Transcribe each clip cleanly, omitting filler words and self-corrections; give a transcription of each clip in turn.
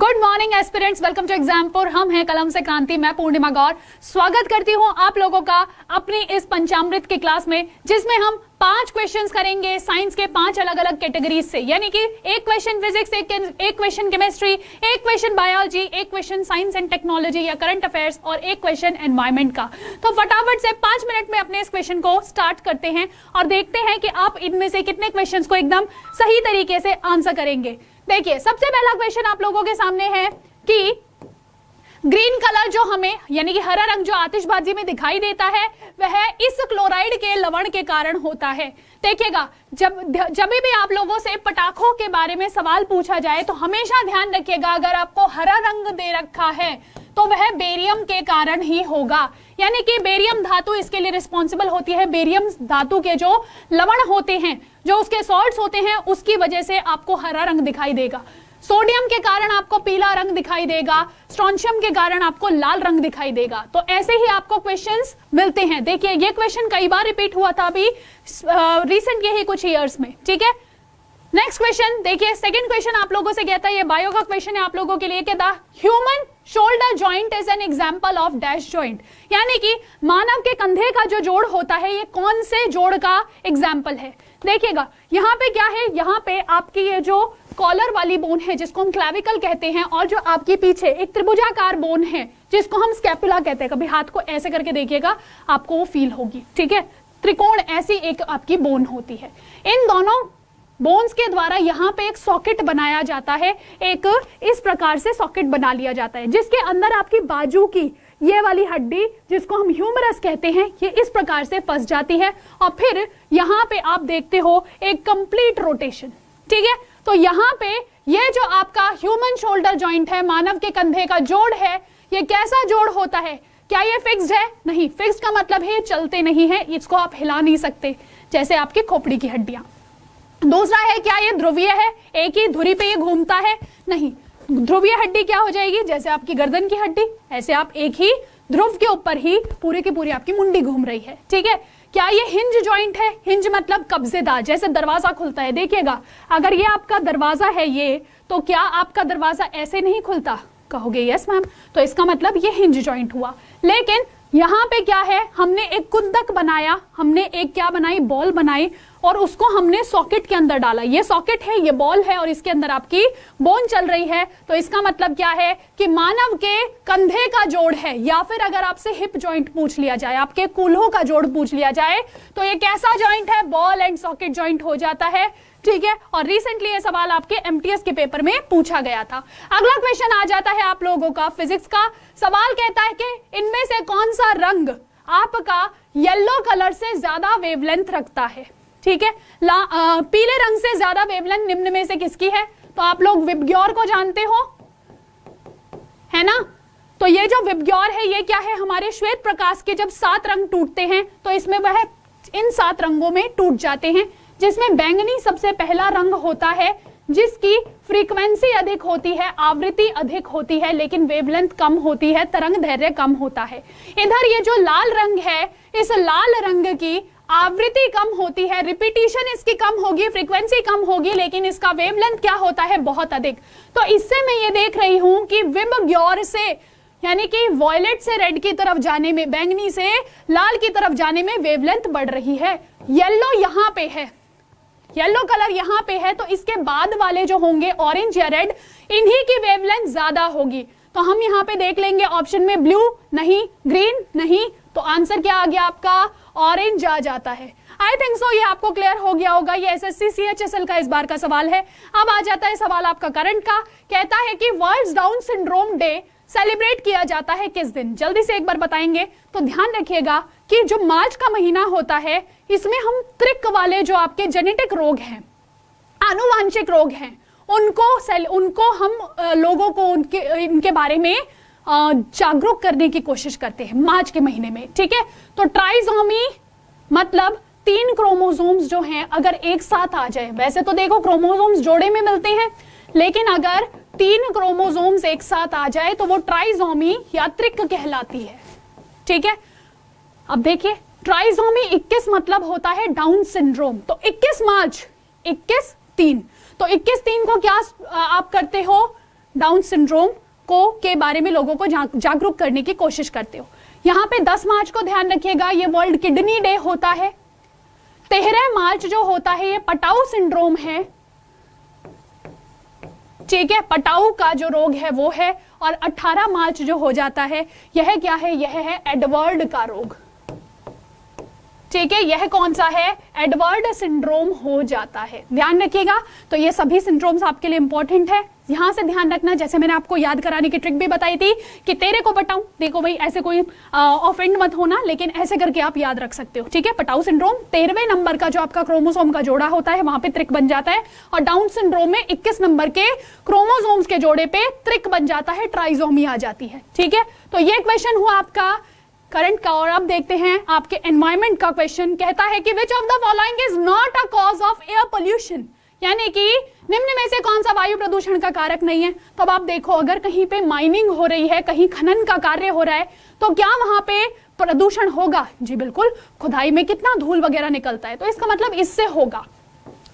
Good morning aspirants, welcome to Exampur. हम हैं कलम से क्रांति, मैं पूर्णिमा गौर स्वागत करती हूं आप लोगों का अपनी इस पंचामृत की क्लास में, जिसमें हम 5 क्वेश्चंस करेंगे साइंस के 5 अलग अलग कैटेगरीज से, यानी कि एक क्वेश्चन फिजिक्स, एक क्वेश्चन केमिस्ट्री, एक क्वेश्चन बायोलॉजी, एक क्वेश्चन साइंस एंड टेक्नोलॉजी या करंट अफेयर्स और एक क्वेश्चन एनवायरमेंट का। तो फटाफट से 5 मिनट में अपने इस क्वेश्चन को स्टार्ट करते हैं और देखते हैं कि आप इनमें से कितने क्वेश्चंस को एकदम सही तरीके से आंसर करेंगे। देखिए, सबसे पहला क्वेश्चन आप लोगों के सामने है कि ग्रीन कलर जो हमें यानी कि हरा रंग जो आतिशबाजी में दिखाई देता है वह इस क्लोराइड के लवण के कारण होता है। देखिएगा, जब भी आप लोगों से पटाखों के बारे में सवाल पूछा जाए तो हमेशा ध्यान रखिएगा, अगर आपको हरा रंग दे रखा है तो वह बेरियम के कारण ही होगा, यानी कि बेरियम धातु इसके लिए रिस्पॉन्सिबल होती है। बेरियम धातु के जो लवण होते हैं, जो उसके सॉल्ट्स होते हैं, उसकी वजह से आपको हरा रंग दिखाई देगा। सोडियम के कारण आपको पीला रंग दिखाई देगा, स्ट्रोंशियम के कारण आपको लाल रंग दिखाई देगा। तो ऐसे ही आपको क्वेश्चंस मिलते हैं। देखिए, ये क्वेश्चन कई बार रिपीट हुआ था अभी रिसेंट के ही कुछ ईयर्स में, ठीक है। नेक्स्ट क्वेश्चन देखिए, सेकंड क्वेश्चन आप लोगों से कहता है, ये बायो का क्वेश्चन है आप लोगों के लिए, कहता human shoulder joint is an example of dash joint, यानी कि मानव के कंधे का जो जोड़ होता है ये कौन से जोड़ का एग्जाम्पल है। देखिएगा, यहाँ पे क्या है, यहाँ पे आपकी ये जो कॉलर वाली बोन है जिसको हम क्लैविकल कहते हैं, और जो आपके पीछे एक त्रिभुजाकार बोन है जिसको हम स्कैपुला कहते हैं। कभी हाथ को ऐसे करके देखिएगा, आपको वो फील होगी, ठीक है। त्रिकोण ऐसी एक आपकी बोन होती है। इन दोनों बोन्स के द्वारा यहाँ पे एक सॉकेट बनाया जाता है, एक इस प्रकार से सॉकेट बना लिया जाता है जिसके अंदर आपकी बाजू की ये वाली हड्डी जिसको हम ह्यूमरस कहते हैं ये इस प्रकार से फंस जाती है, और फिर यहाँ पे आप देखते हो एक कंप्लीट रोटेशन, ठीक है। तो यहाँ पे ये जो आपका ह्यूमन शोल्डर जॉइंट है, मानव के कंधे का जोड़ है, ये कैसा जोड़ होता है? क्या ये फिक्स्ड है? नहीं, फिक्स्ड का मतलब है ये चलते नहीं है, इसको आप हिला नहीं सकते, जैसे आपकी खोपड़ी की हड्डियां। दूसरा है, क्या ये ध्रुवीय है? एक ही धुरी पे ये घूमता है? नहीं, ध्रुवीय हड्डी क्या हो जाएगी, जैसे आपकी गर्दन की हड्डी, ऐसे आप एक ही ध्रुव के ऊपर ही पूरे की पूरी आपकी मुंडी घूम रही है, ठीक है। क्या ये हिंज जॉइंट है? हिंज मतलब कब्जेदार, जैसे दरवाजा खुलता है। देखिएगा, अगर ये आपका दरवाजा है ये, तो क्या आपका दरवाजा ऐसे नहीं खुलता? कहोगे यस मैम, तो इसका मतलब ये हिंज जॉइंट हुआ। लेकिन यहाँ पे क्या है, हमने एक कुंदक बनाया, हमने एक क्या बनाई, बॉल बनाई, और उसको हमने सॉकेट के अंदर डाला। ये सॉकेट है, ये बॉल है, और इसके अंदर आपकी बोन चल रही है। तो इसका मतलब क्या है कि मानव के कंधे का जोड़ है, या फिर अगर आपसे हिप जॉइंट पूछ लिया जाए, आपके कूल्हों का जोड़ पूछ लिया जाए, तो ये कैसा जॉइंट है? बॉल एंड सॉकेट जॉइंट हो जाता है, ठीक है। और रिसेंटली ये सवाल आपके एमटीएस के पेपर में पूछा गया था। अगला क्वेश्चन आ जाता है आप लोगों का फिजिक्स का। सवाल कहता है कि इनमें से कौन सा रंग आपका येलो कलर से ज्यादा वेवलेंथ रखता है, ठीक है। पीले रंग से ज्यादा वेवलेंथ निम्न में से किसकी है? तो आप लोग विबग्योर को जानते हो, है ना। तो ये जो विबग्योर है ये क्या है, हमारे श्वेत प्रकाश के जब 7 रंग टूटते हैं तो इसमें वह इन 7 रंगों में टूट जाते हैं, जिसमें बैंगनी सबसे पहला रंग होता है, जिसकी फ्रीक्वेंसी अधिक होती है, आवृत्ति अधिक होती है, लेकिन वेवलेंथ कम होती है, तरंग दैर्घ्य कम होता है। इधर ये जो लाल रंग है, इस लाल रंग की आवृत्ति कम होती है, रिपीटिशन इसकी कम होगी, फ्रीक्वेंसी कम होगी, लेकिन इसका वेवलेंथ क्या होता है, बहुत अधिक। तो इससे मैं ये देख रही हूं कि विबग्योर से, यानी कि वॉयलेट से रेड की तरफ जाने में, बैंगनी से लाल की तरफ जाने में वेवलेंथ बढ़ रही है। येलो यहाँ पे है, येलो कलर यहाँ पे है, तो इसके बाद वाले जो होंगे ऑरेंज या रेड, इन्हीं की वेवलेंथ ज्यादा होगी। तो हम यहाँ पे देख लेंगे ऑप्शन में ब्लू नहीं, ग्रीन नहीं, तो आंसर क्या आ गया आपका, ऑरेंज आ जाता है। आई थिंक सो ये आपको क्लियर हो गया होगा। ये एसएससी सीएचएसएल का इस बार का सवाल है। अब आ जाता है सवाल आपका करंट का। कहता है कि world down syndrome day celebrate किया जाता है किस दिन? जल्दी से एक बार बताएंगे। तो ध्यान रखिएगा कि जो मार्च का महीना होता है, इसमें हम त्रिक वाले जो आपके जेनेटिक रोग हैं, आनुवांशिक रोग हैं, उनको हम लोगों को इनके बारे में जागरूक करने की कोशिश करते हैं मार्च के महीने में, ठीक है। तो ट्राइसोमी मतलब 3 क्रोमोसोम्स जो हैं अगर एक साथ आ जाए, वैसे तो देखो क्रोमोसोम्स जोड़े में मिलते हैं, लेकिन अगर 3 क्रोमोसोम्स एक साथ आ जाए तो वो ट्राइसोमी या त्रिक कहलाती है, ठीक है। अब देखिए, ट्राइसोमी 21 मतलब होता है डाउन सिंड्रोम। तो 21 मार्च 21-3, तो 21-3 को क्या आप करते हो, डाउन सिंड्रोम को के बारे में लोगों को जागरूक करने की कोशिश करते हो। यहाँ पे 10 मार्च को ध्यान रखिएगा, ये वर्ल्ड किडनी डे होता है। 13 मार्च जो होता है ये पटाऊ सिंड्रोम है, ठीक है, पटाऊ का जो रोग है वो है। और 18 मार्च जो हो जाता है यह क्या है, यह है एडवर्ड का रोग, ठीक है। यह कौन सा है, एडवर्ड सिंड्रोम हो जाता है, ध्यान रखिएगा। तो ये सभी सिंड्रोम्स आपके लिए इंपॉर्टेंट है, यहां से ध्यान रखना। जैसे मैंने आपको याद कराने की ट्रिक भी बताई थी कि तेरे को बताऊं, देखो भाई ऐसे कोई ऑफेंड मत होना, लेकिन ऐसे करके आप याद रख सकते हो, ठीक है। पटाऊ सिंड्रोम 13वें नंबर का जो आपका क्रोमोसोम का जोड़ा होता है वहां पे त्रिक बन जाता है, और डाउन सिंड्रोम में 21 नंबर के क्रोमोसोम्स के जोड़े पे त्रिक बन जाता है, ट्राइजोमी आ जाती है, ठीक है। तो ये क्वेश्चन हुआ आपका करंट का। और अब देखते हैं आपके एनवायरमेंट का क्वेश्चन। कहता है कि which of the following is not a cause of air pollution, यानी कि निम्न में से कौन सा वायु प्रदूषण का कारक नहीं है। तो अब आप देखो, अगर कहीं पे माइनिंग हो रही है, कहीं खनन का कार्य हो रहा है, तो क्या वहां पे प्रदूषण होगा? जी बिल्कुल, खुदाई में कितना धूल वगैरह निकलता है, तो इसका मतलब इससे होगा।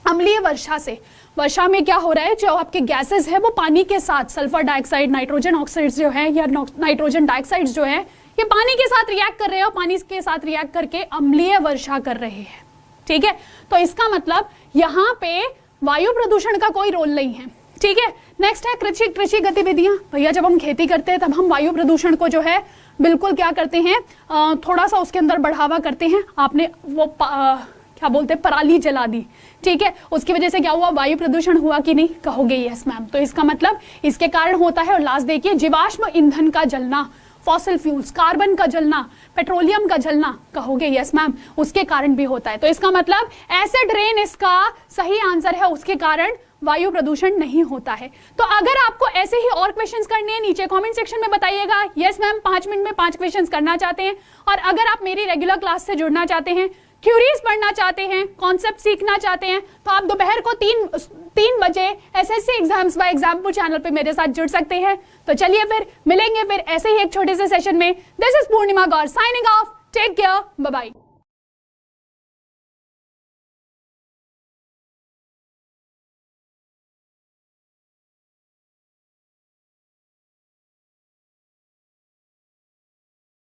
अम्लीय वर्षा से, वर्षा में क्या हो रहा है, जो आपके गैसेस है वो पानी के साथ, सल्फर डाइऑक्साइड, नाइट्रोजन ऑक्साइड जो है या नाइट्रोजन डाइऑक्साइड जो है, ये पानी के साथ रिएक्ट कर रहे हैं और पानी के साथ रिएक्ट करके अम्लीय वर्षा कर रहे हैं, ठीक है। तो इसका मतलब यहाँ पे वायु प्रदूषण का कोई रोल नहीं है, ठीक है। नेक्स्ट है कृषि गतिविधियां। भैया जब हम खेती करते हैं तब हम वायु प्रदूषण को जो है बिल्कुल क्या करते हैं, थोड़ा सा उसके अंदर बढ़ावा करते हैं। आपने वो क्या बोलते हैं, पराली जला दी, ठीक है, उसकी वजह से क्या हुआ, वायु प्रदूषण हुआ कि नहीं, कहोगे यस मैम। तो इसका मतलब इसके कारण होता है। और लास्ट देखिए, जीवाश्म ईंधन का जलना, फॉसिल फ्यूल्स, कार्बन का जलना, पेट्रोलियम का जलना, कहोगे यस मैम, उसके कारण भी होता है। तो इसका मतलब एसिड रेन इसका सही आंसर है, उसके कारण वायु प्रदूषण नहीं होता है। तो अगर आपको ऐसे ही और क्वेश्चंस करने हैं नीचे कमेंट सेक्शन में बताइएगा। यस मैम 5 मिनट में 5 क्वेश्चंस करना चाहते हैं। और अगर आप मेरी रेगुलर क्लास से जुड़ना चाहते हैं, थ्योरीज पढ़ना चाहते हैं, कॉन्सेप्ट सीखना चाहते हैं, तो आप दोपहर को 3 बजे SSC exams by example channel पे मेरे साथ जुड़ सकते हैं। तो चलिए फिर मिलेंगे फिर ऐसे ही एक छोटे से सेशन में। This is Purnima Gaur signing off, take care, bye bye.